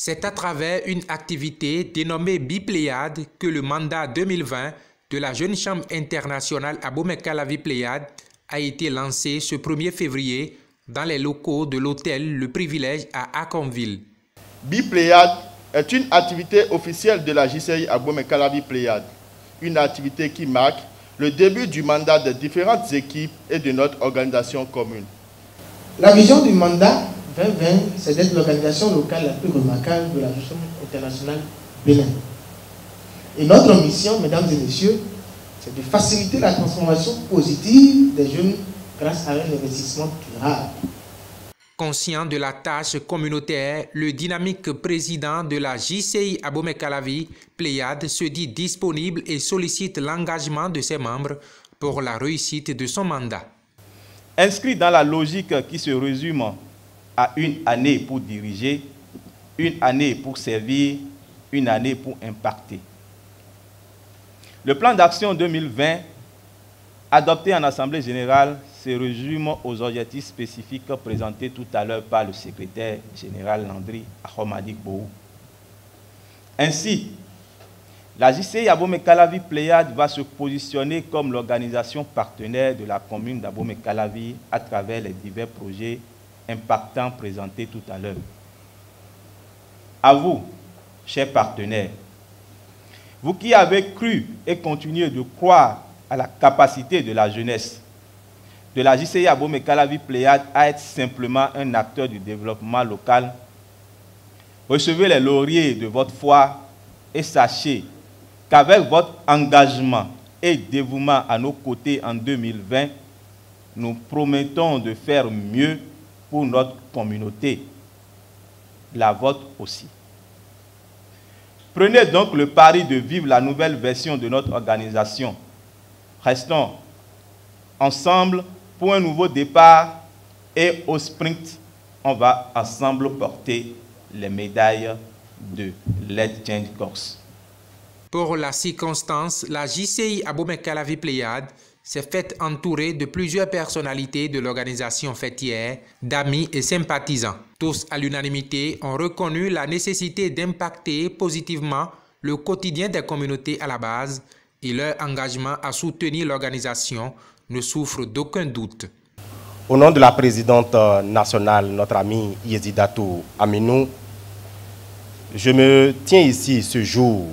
C'est à travers une activité dénommée Bipléiade que le mandat 2020 de la Jeune Chambre internationale Abomey-Calavi Pléiade a été lancé ce 1er février dans les locaux de l'hôtel Le Privilège à Akonville. Bipléiade est une activité officielle de la JCI Abomey-Calavi Pléiade, une activité qui marque le début du mandat des différentes équipes et de notre organisation commune. La vision du mandat 2020, c'est d'être l'organisation locale la plus remarquable de la Jeune Chambre internationale Bénin. Et notre mission, mesdames et messieurs, c'est de faciliter la transformation positive des jeunes grâce à un investissement durable. Conscient de la tâche communautaire, le dynamique président de la JCI Abomey-Calavi Pléiade se dit disponible et sollicite l'engagement de ses membres pour la réussite de son mandat. Inscrit dans la logique qui se résume à une année pour diriger, une année pour servir, une année pour impacter. Le plan d'action 2020, adopté en Assemblée générale, se résume aux objectifs spécifiques présentés tout à l'heure par le secrétaire général Landry Ahomadik-Bou. Ainsi, la JCI Abomey-Calavi Pléiade va se positionner comme l'organisation partenaire de la commune d'Abomey-Calavi à travers les divers projets impactants présentés tout à l'heure. À vous, chers partenaires, vous qui avez cru et continuez de croire à la capacité de la jeunesse, de la JCI Abomey-Calavi Pléiade à être simplement un acteur du développement local, recevez les lauriers de votre foi et sachez qu'avec votre engagement et dévouement à nos côtés en 2020, nous promettons de faire mieux pour notre communauté, la vôtre aussi. Prenez donc le pari de vivre la nouvelle version de notre organisation. Restons ensemble pour un nouveau départ et au sprint, on va ensemble porter les médailles de Let's Change Corse. Pour la circonstance, la JCI Abomey-Calavi Pléiade s'est faite entourer de plusieurs personnalités de l'organisation fêtière, d'amis et sympathisants. Tous, à l'unanimité, ont reconnu la nécessité d'impacter positivement le quotidien des communautés à la base et leur engagement à soutenir l'organisation ne souffre d'aucun doute. Au nom de la présidente nationale, notre amie Yezidatou Aminou, je me tiens ici ce jour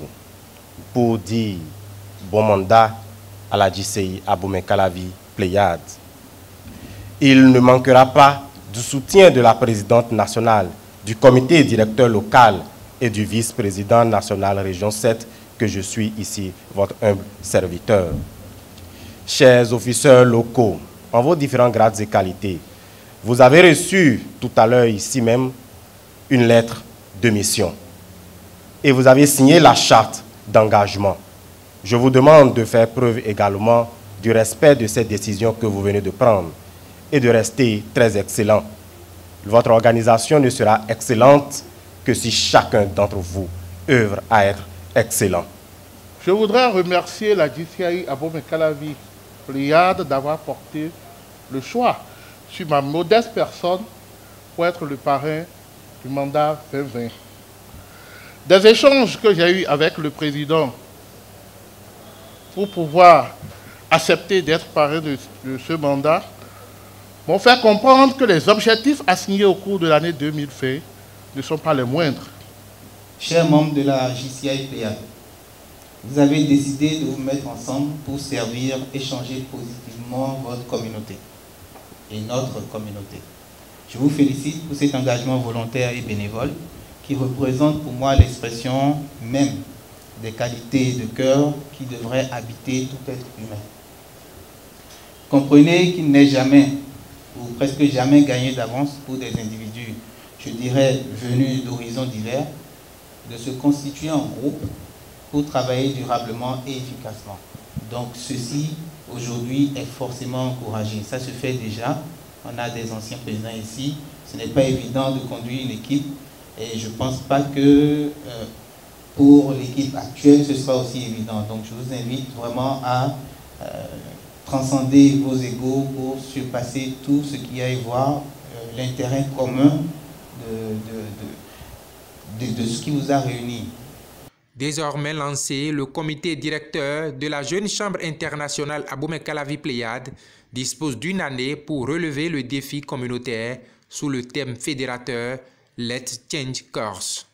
pour dire bon mandat à la JCI Abomey-Calavi Pléiade. Il ne manquera pas du soutien de la présidente nationale, du comité directeur local et du vice-président national Région 7, que je suis ici, votre humble serviteur. Chers officiers locaux, en vos différents grades et qualités, vous avez reçu tout à l'heure ici même une lettre de mission. Et vous avez signé la charte d'engagement. Je vous demande de faire preuve également du respect de cette décision que vous venez de prendre et de rester très excellent. Votre organisation ne sera excellente que si chacun d'entre vous œuvre à être excellent. Je voudrais remercier la JCI Abomey-Calavi Pléiade d'avoir porté le choix sur ma modeste personne pour être le parrain du mandat 2020. Des échanges que j'ai eus avec le président pour pouvoir accepter d'être parrain de ce mandat m'ont fait comprendre que les objectifs assignés au cours de l'année 2020 ne sont pas les moindres. Chers membres de la JCI Pléiade, vous avez décidé de vous mettre ensemble pour servir et changer positivement votre communauté et notre communauté. Je vous félicite pour cet engagement volontaire et bénévole qui représente pour moi l'expression même des qualités de cœur qui devraient habiter tout être humain. Comprenez qu'il n'est jamais, ou presque jamais gagné d'avance pour des individus, je dirais venus d'horizons divers, de se constituer en groupe pour travailler durablement et efficacement. Donc ceci, aujourd'hui, est forcément encouragé. Ça se fait déjà. On a des anciens présidents ici. Ce n'est pas évident de conduire une équipe et je ne pense pas que pour l'équipe actuelle, ce sera aussi évident. Donc je vous invite vraiment à transcender vos égos pour surpasser tout ce qui a à y voir l'intérêt commun de ce qui vous a réunis. Désormais lancé, le comité directeur de la Jeune Chambre internationale Abomey-Calavi-Pléiade dispose d'une année pour relever le défi communautaire sous le thème fédérateur Let's Change Course.